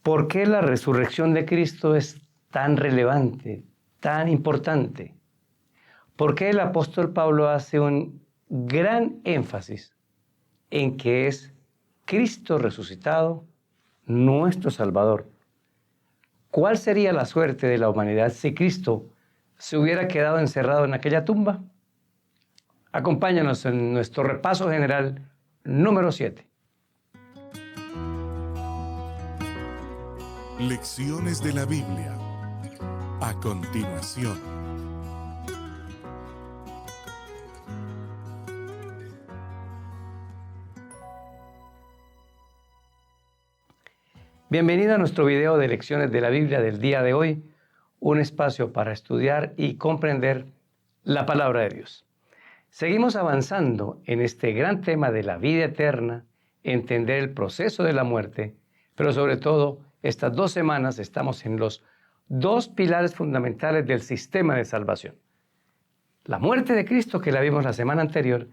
¿Por qué la resurrección de Cristo es tan relevante, tan importante? ¿Por qué el apóstol Pablo hace un gran énfasis en que es Cristo resucitado, nuestro Salvador? ¿Cuál sería la suerte de la humanidad si Cristo se hubiera quedado encerrado en aquella tumba? Acompáñanos en nuestro repaso general número 7. Lecciones de la Biblia. A continuación. Bienvenido a nuestro video de Lecciones de la Biblia del día de hoy, un espacio para estudiar y comprender la palabra de Dios. Seguimos avanzando en este gran tema de la vida eterna, entender el proceso de la muerte, pero sobre todo, estas 2 semanas estamos en los 2 pilares fundamentales del sistema de salvación. La muerte de Cristo, que la vimos la semana anterior,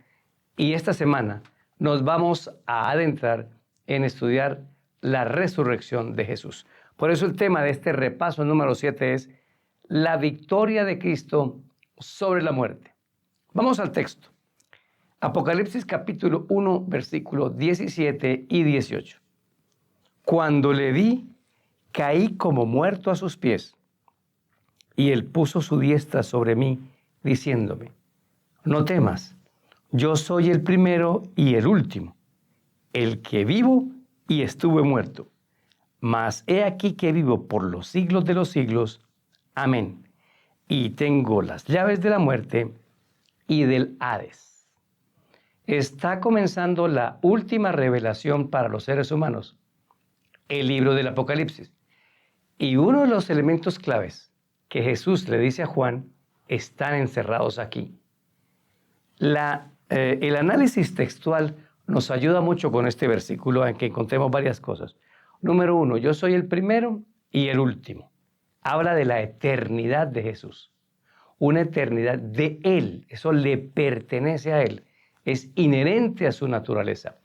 y esta semana nos vamos a adentrar en estudiar la resurrección de Jesús. Por eso el tema de este repaso número 7 es la victoria de Cristo sobre la muerte. Vamos al texto. Apocalipsis capítulo 1, versículos 17 y 18. Cuando le vi, caí como muerto a sus pies, y él puso su diestra sobre mí, diciéndome: no temas, yo soy el primero y el último, el que vivo y estuve muerto. Mas he aquí que vivo por los siglos de los siglos. Amén. Y tengo las llaves de la muerte y del Hades. Está comenzando la última revelación para los seres humanos, el libro del Apocalipsis. Y uno de los elementos claves que Jesús le dice a Juan están encerrados aquí. El análisis textual nos ayuda mucho con este versículo en que encontremos varias cosas. Número 1, yo soy el primero y el último. Habla de la eternidad de Jesús. Una eternidad de Él. Eso le pertenece a Él. Es inherente a su naturaleza.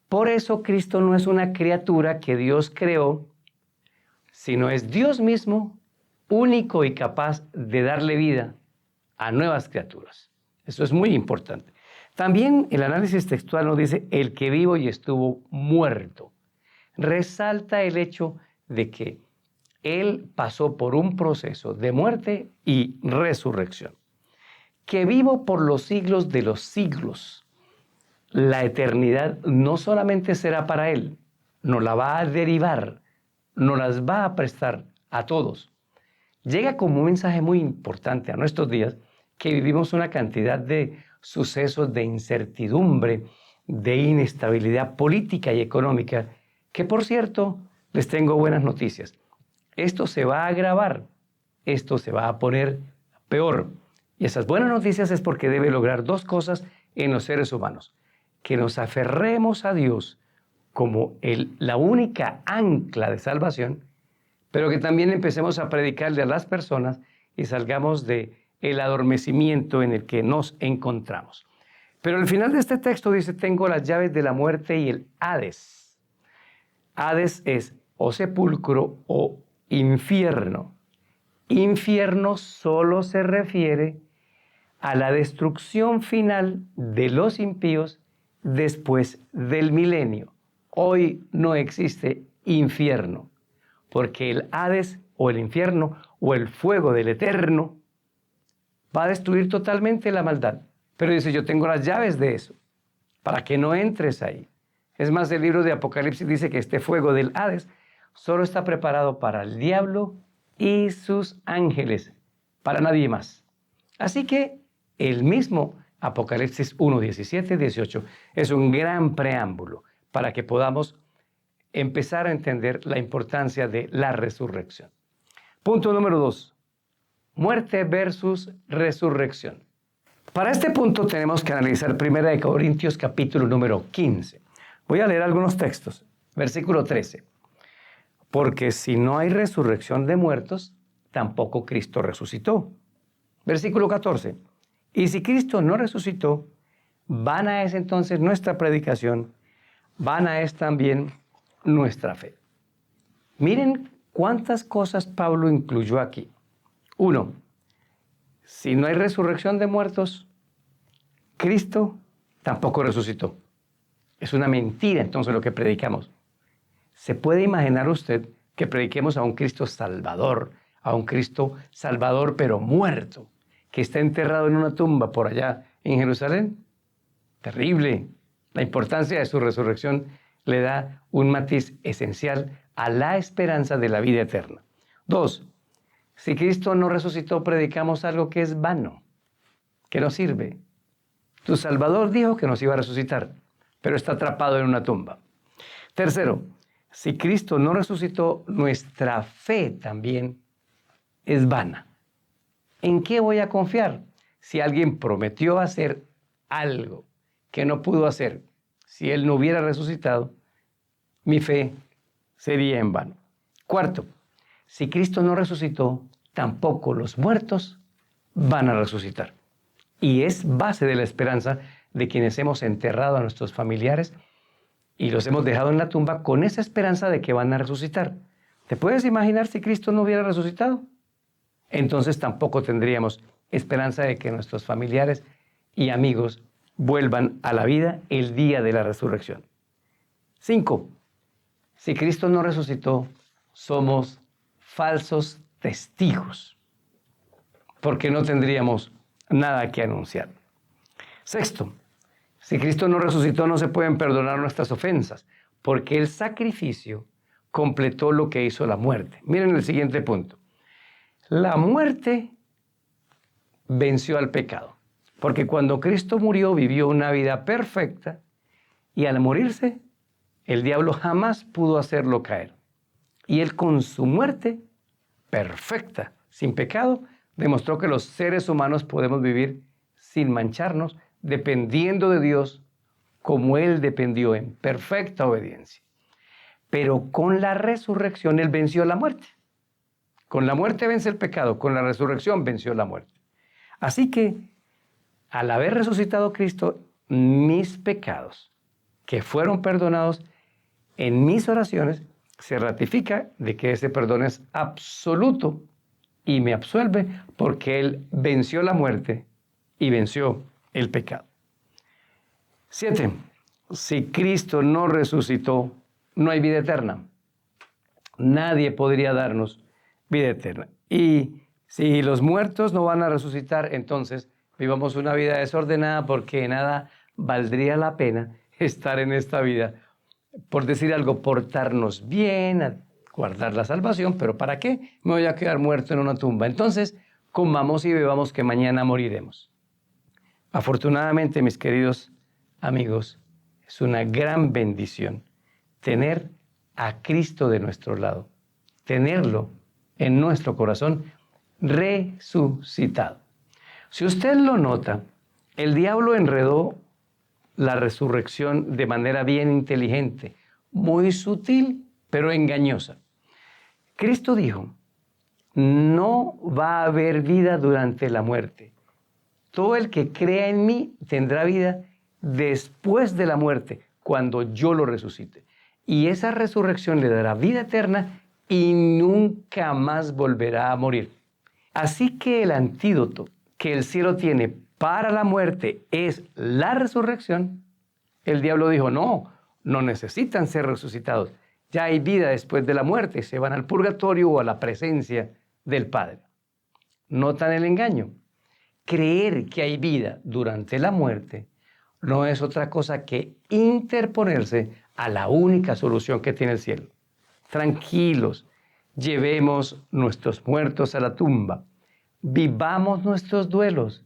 Por eso Cristo no es una criatura que Dios creó, sino es Dios mismo, único y capaz de darle vida a nuevas criaturas. Eso es muy importante. También el análisis textual nos dice el que vivo y estuvo muerto. Resalta el hecho de que Él pasó por un proceso de muerte y resurrección. Que vivo por los siglos de los siglos. La eternidad no solamente será para Él, nos la va a derivar, nos las va a prestar a todos. Llega como un mensaje muy importante a nuestros días que vivimos una cantidad de sucesos de incertidumbre, de inestabilidad política y económica, que por cierto, les tengo buenas noticias. Esto se va a agravar, esto se va a poner peor. Y esas buenas noticias es porque debe lograr 2 cosas en los seres humanos. Que nos aferremos a Dios como la única ancla de salvación, pero que también empecemos a predicarle a las personas y salgamos del adormecimiento en el que nos encontramos. Pero al final de este texto dice, tengo las llaves de la muerte y el Hades. Hades es o sepulcro o infierno. Infierno solo se refiere a la destrucción final de los impíos después del milenio. Hoy no existe infierno, porque el Hades o el infierno o el fuego del eterno va a destruir totalmente la maldad. Pero dice, yo tengo las llaves de eso, para que no entres ahí. Es más, el libro de Apocalipsis dice que este fuego del Hades solo está preparado para el diablo y sus ángeles, para nadie más. Así que el mismo Apocalipsis 1, 17, 18 es un gran preámbulo para que podamos empezar a entender la importancia de la resurrección. Punto número 2. Muerte versus resurrección. Para este punto tenemos que analizar 1 Corintios capítulo número 15. Voy a leer algunos textos. Versículo 13. Porque si no hay resurrección de muertos, tampoco Cristo resucitó. Versículo 14. Y si Cristo no resucitó, vana es entonces nuestra predicación, vana es también nuestra fe. Miren cuántas cosas Pablo incluyó aquí. 1. Si no hay resurrección de muertos, Cristo tampoco resucitó. Es una mentira entonces lo que predicamos. ¿Se puede imaginar usted que prediquemos a un Cristo Salvador, a un Cristo Salvador pero muerto, que está enterrado en una tumba por allá en Jerusalén? Terrible. La importancia de su resurrección le da un matiz esencial a la esperanza de la vida eterna. 2. Si Cristo no resucitó, predicamos algo que es vano, que no sirve. Tu Salvador dijo que nos iba a resucitar, pero está atrapado en una tumba. 3. Si Cristo no resucitó, nuestra fe también es vana. ¿En qué voy a confiar? Si alguien prometió hacer algo que no pudo hacer, si Él no hubiera resucitado, mi fe sería en vano. 4. Si Cristo no resucitó, tampoco los muertos van a resucitar. Y es base de la esperanza de quienes hemos enterrado a nuestros familiares y los hemos dejado en la tumba con esa esperanza de que van a resucitar. ¿Te puedes imaginar si Cristo no hubiera resucitado? Entonces tampoco tendríamos esperanza de que nuestros familiares y amigos vuelvan a la vida el día de la resurrección. 5. Si Cristo no resucitó, somos falsos testigos, porque no tendríamos nada que anunciar. 6. Si Cristo no resucitó, no se pueden perdonar nuestras ofensas, porque el sacrificio completó lo que hizo la muerte. Miren el siguiente punto. La muerte venció al pecado, porque cuando Cristo murió, vivió una vida perfecta y al morirse, el diablo jamás pudo hacerlo caer. Y él con su muerte perfecta, sin pecado, demostró que los seres humanos podemos vivir sin mancharnos, dependiendo de Dios como Él dependió en perfecta obediencia. Pero con la resurrección Él venció la muerte. Con la muerte vence el pecado, con la resurrección venció la muerte. Así que, al haber resucitado Cristo, mis pecados, que fueron perdonados en mis oraciones, se ratifica de que ese perdón es absoluto y me absuelve porque Él venció la muerte y venció el pecado. 7. Si Cristo no resucitó, no hay vida eterna. Nadie podría darnos vida eterna. Y si los muertos no van a resucitar, entonces vivamos una vida desordenada porque nada valdría la pena estar en esta vida. Por decir algo, portarnos bien, guardar la salvación, pero ¿para qué? Me voy a quedar muerto en una tumba. Entonces, comamos y bebamos que mañana moriremos. Afortunadamente, mis queridos amigos, es una gran bendición tener a Cristo de nuestro lado, tenerlo en nuestro corazón resucitado. Si usted lo nota, el diablo enredó la resurrección de manera bien inteligente, muy sutil, pero engañosa. Cristo dijo, no va a haber vida durante la muerte. Todo el que crea en mí tendrá vida después de la muerte, cuando yo lo resucite. Y esa resurrección le dará vida eterna y nunca más volverá a morir. Así que el antídoto que el cielo tiene para la muerte es la resurrección. El diablo dijo, no necesitan ser resucitados. Ya hay vida después de la muerte, se van al purgatorio o a la presencia del Padre. ¿Notan el engaño? Creer que hay vida durante la muerte no es otra cosa que interponerse a la única solución que tiene el cielo. Tranquilos, llevemos nuestros muertos a la tumba, vivamos nuestros duelos,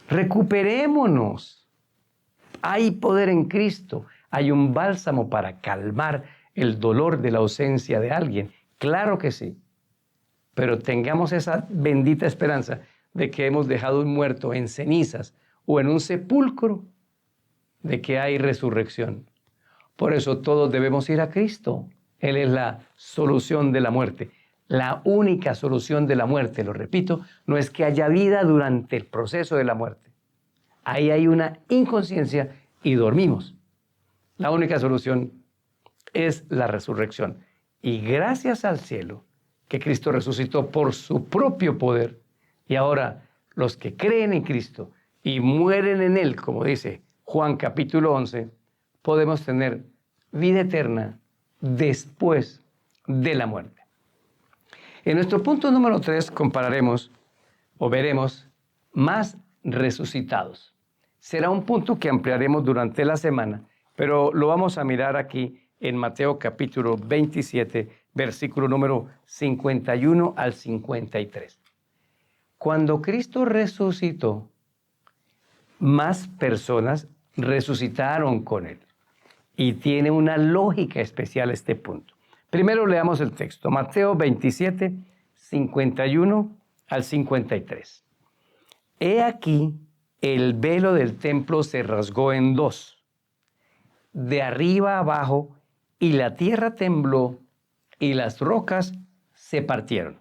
recuperémonos. Hay poder en Cristo, hay un bálsamo para calmar el dolor de la ausencia de alguien. Claro que sí, pero tengamos esa bendita esperanza de que hemos dejado un muerto en cenizas o en un sepulcro, de que hay resurrección. Por eso todos debemos ir a Cristo. Él es la solución de la muerte. La única solución de la muerte, lo repito, no es que haya vida durante el proceso de la muerte. Ahí hay una inconsciencia y dormimos. La única solución es la resurrección. Y gracias al cielo, que Cristo resucitó por su propio poder. Y ahora los que creen en Cristo y mueren en Él, como dice Juan capítulo 11, podemos tener vida eterna después de la muerte. En nuestro punto número 3 compararemos o veremos más resucitados. Será un punto que ampliaremos durante la semana, pero lo vamos a mirar aquí en Mateo capítulo 27, versículo número 51 al 53. Cuando Cristo resucitó, más personas resucitaron con Él. Y tiene una lógica especial este punto. Primero leamos el texto, Mateo 27, 51 al 53. He aquí, el velo del templo se rasgó en dos, de arriba a abajo, y la tierra tembló, y las rocas se partieron.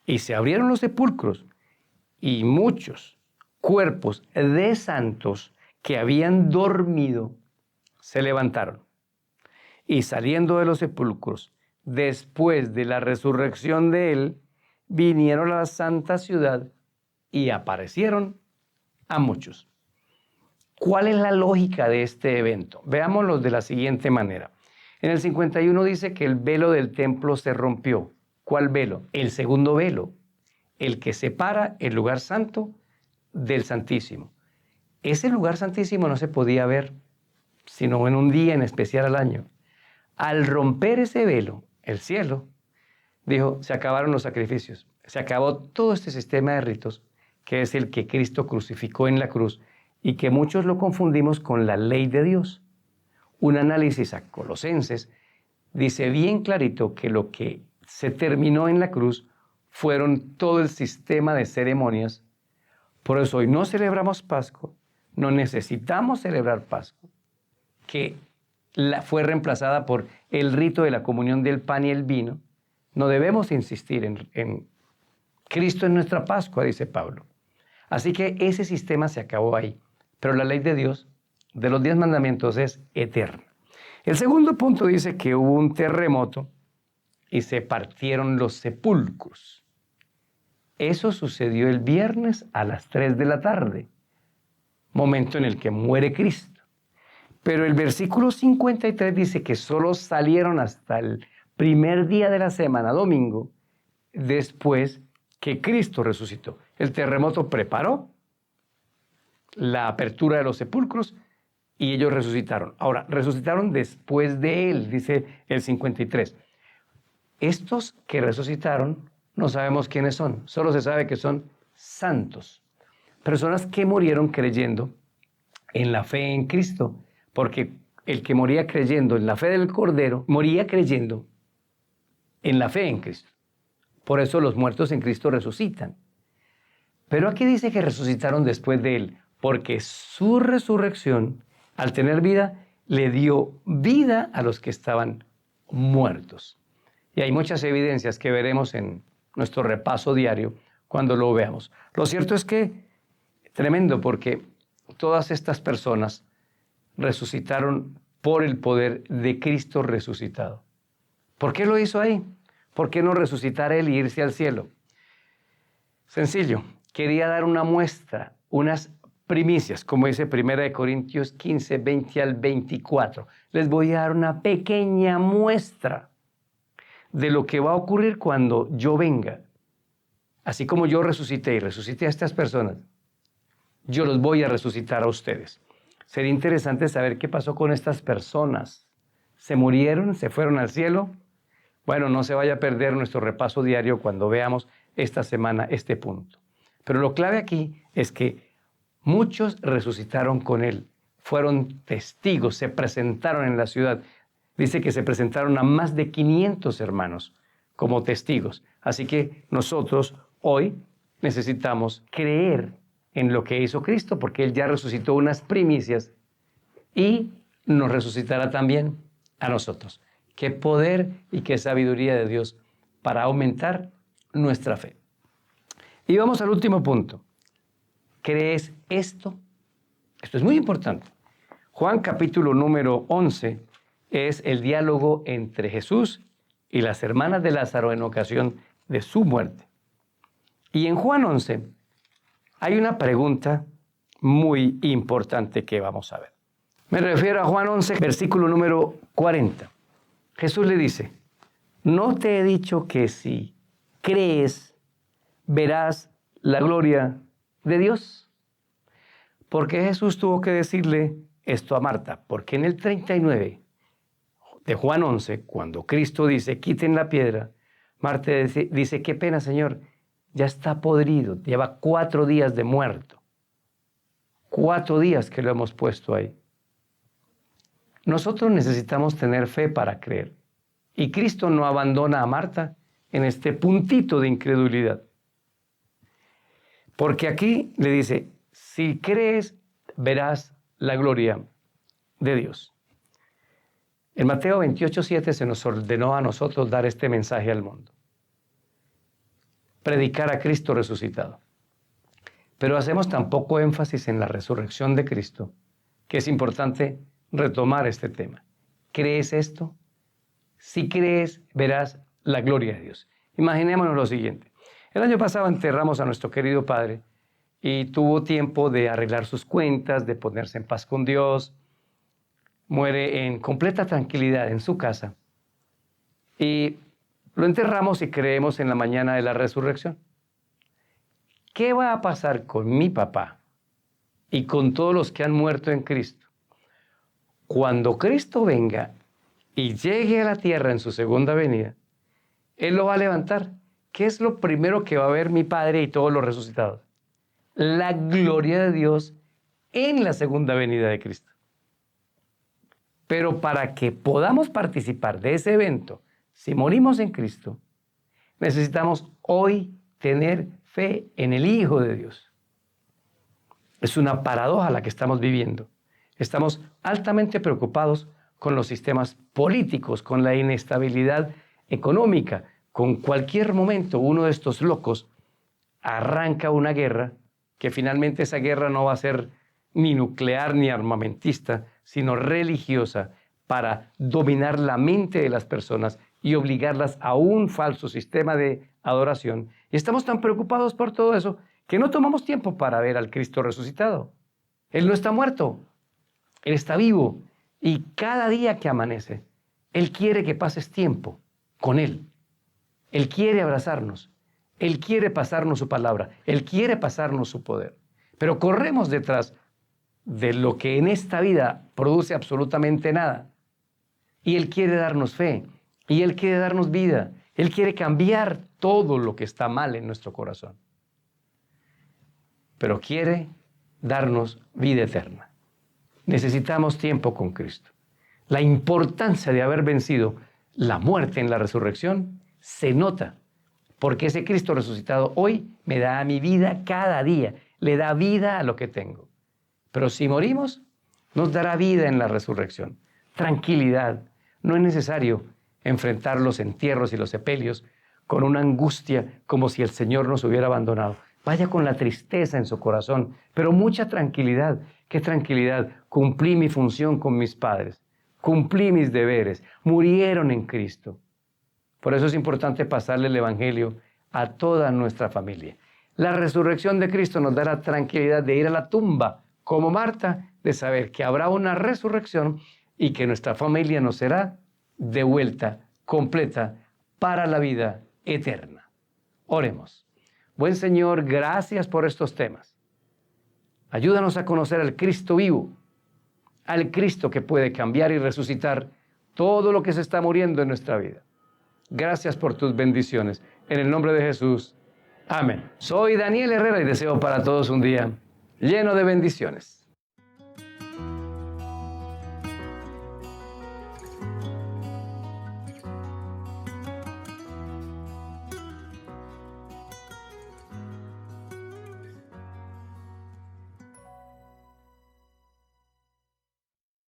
Y se abrieron los sepulcros, y muchos cuerpos de santos que habían dormido se levantaron. Y saliendo de los sepulcros, después de la resurrección de Él, vinieron a la santa ciudad y aparecieron a muchos. ¿Cuál es la lógica de este evento? Veámoslo de la siguiente manera. En el 51 dice que el velo del templo se rompió. ¿Cuál velo? El segundo velo, el que separa el lugar santo del Santísimo. Ese lugar santísimo no se podía ver sino en un día en especial al año. Al romper ese velo, el cielo dijo, se acabaron los sacrificios, se acabó todo este sistema de ritos, que es el que Cristo crucificó en la cruz y que muchos lo confundimos con la ley de Dios. Un análisis a Colosenses dice bien clarito que lo que se terminó en la cruz fueron todo el sistema de ceremonias. Por eso hoy no celebramos Pascua, no necesitamos celebrar Pascua, que fue reemplazada por el rito de la comunión del pan y el vino. No debemos insistir en Cristo en nuestra Pascua, dice Pablo. Así que ese sistema se acabó ahí. Pero la ley de Dios, de los 10 mandamientos, es eterna. El segundo punto dice que hubo un terremoto y se partieron los sepulcros. Eso sucedió el viernes a las 3 de la tarde, momento en el que muere Cristo. Pero el versículo 53 dice que solo salieron hasta el primer día de la semana, domingo, después que Cristo resucitó. El terremoto preparó la apertura de los sepulcros y ellos resucitaron. Ahora, resucitaron después de Él, dice el 53. Estos que resucitaron, no sabemos quiénes son, solo se sabe que son santos. Personas que murieron creyendo en la fe en Cristo, porque el que moría creyendo en la fe del Cordero, moría creyendo en la fe en Cristo. Por eso los muertos en Cristo resucitan. Pero aquí dice que resucitaron después de Él, porque su resurrección, al tener vida, le dio vida a los que estaban muertos. Y hay muchas evidencias que veremos en nuestro repaso diario cuando lo veamos. Lo cierto es que, tremendo, porque todas estas personas resucitaron por el poder de Cristo resucitado. ¿Por qué lo hizo ahí? ¿Por qué no resucitar Él y irse al cielo? Sencillo, quería dar una muestra, unas primicias, como dice 1 Corintios 15, 20 al 24. Les voy a dar una pequeña muestra de lo que va a ocurrir cuando yo venga. Así como yo resucité y resucité a estas personas, yo los voy a resucitar a ustedes. Sería interesante saber qué pasó con estas personas. ¿Se murieron? ¿Se fueron al cielo? Bueno, no se vaya a perder nuestro repaso diario cuando veamos esta semana este punto. Pero lo clave aquí es que muchos resucitaron con Él. Fueron testigos, se presentaron en la ciudad. Dice que se presentaron a más de 500 hermanos como testigos. Así que nosotros hoy necesitamos creer en lo que hizo Cristo, porque Él ya resucitó unas primicias y nos resucitará también a nosotros. Qué poder y qué sabiduría de Dios para aumentar nuestra fe. Y vamos al último punto. ¿Crees esto? Esto es muy importante. Juan capítulo número 11 es el diálogo entre Jesús y las hermanas de Lázaro en ocasión de su muerte. Y en Juan 11 hay una pregunta muy importante que vamos a ver. Me refiero a Juan 11, versículo número 40. Jesús le dice, ¿no te he dicho que si crees, verás la gloria de Dios? Porque Jesús tuvo que decirle esto a Marta, porque en el 39 de Juan 11, cuando Cristo dice, quiten la piedra, Marta dice, qué pena, Señor, ya está podrido, lleva 4 días de muerto. 4 días que lo hemos puesto ahí. Nosotros necesitamos tener fe para creer. Y Cristo no abandona a Marta en este puntito de incredulidad. Porque aquí le dice, si crees, verás la gloria de Dios. En Mateo 28:7 se nos ordenó a nosotros dar este mensaje al mundo. Predicar a Cristo resucitado. Pero hacemos tan poco énfasis en la resurrección de Cristo que es importante retomar este tema. ¿Crees esto? Si crees, verás la gloria de Dios. Imaginémonos lo siguiente. El año pasado enterramos a nuestro querido padre y tuvo tiempo de arreglar sus cuentas, de ponerse en paz con Dios. Muere en completa tranquilidad en su casa. Y lo enterramos y creemos en la mañana de la resurrección. ¿Qué va a pasar con mi papá y con todos los que han muerto en Cristo? Cuando Cristo venga y llegue a la tierra en su segunda venida, Él lo va a levantar. ¿Qué es lo primero que va a ver mi Padre y todos los resucitados? La gloria de Dios en la segunda venida de Cristo. Pero para que podamos participar de ese evento, si morimos en Cristo, necesitamos hoy tener fe en el Hijo de Dios. Es una paradoja la que estamos viviendo. Estamos altamente preocupados con los sistemas políticos, con la inestabilidad económica. Con cualquier momento uno de estos locos arranca una guerra, que finalmente esa guerra no va a ser ni nuclear ni armamentista, sino religiosa, para dominar la mente de las personas y obligarlas a un falso sistema de adoración. Y estamos tan preocupados por todo eso que no tomamos tiempo para ver al Cristo resucitado. Él no está muerto, Él está vivo. Y cada día que amanece, Él quiere que pases tiempo con Él. Él quiere abrazarnos, Él quiere pasarnos su palabra, Él quiere pasarnos su poder. Pero corremos detrás de lo que en esta vida produce absolutamente nada. Y Él quiere darnos fe, y Él quiere darnos vida, Él quiere cambiar todo lo que está mal en nuestro corazón. Pero quiere darnos vida eterna. Necesitamos tiempo con Cristo. La importancia de haber vencido la muerte en la resurrección se nota, porque ese Cristo resucitado hoy me da a mi vida cada día, le da vida a lo que tengo. Pero si morimos, nos dará vida en la resurrección, tranquilidad. No es necesario enfrentar los entierros y los sepelios con una angustia como si el Señor nos hubiera abandonado. Vaya con la tristeza en su corazón, pero mucha tranquilidad. ¿Qué tranquilidad? Cumplí mi función con mis padres, cumplí mis deberes, murieron en Cristo. Por eso es importante pasarle el Evangelio a toda nuestra familia. La resurrección de Cristo nos da la tranquilidad de ir a la tumba, como Marta, de saber que habrá una resurrección y que nuestra familia nos será devuelta, completa, para la vida eterna. Oremos. Buen Señor, gracias por estos temas. Ayúdanos a conocer al Cristo vivo, al Cristo que puede cambiar y resucitar todo lo que se está muriendo en nuestra vida. Gracias por tus bendiciones. En el nombre de Jesús. Amén. Soy Daniel Herrera y deseo para todos un día lleno de bendiciones.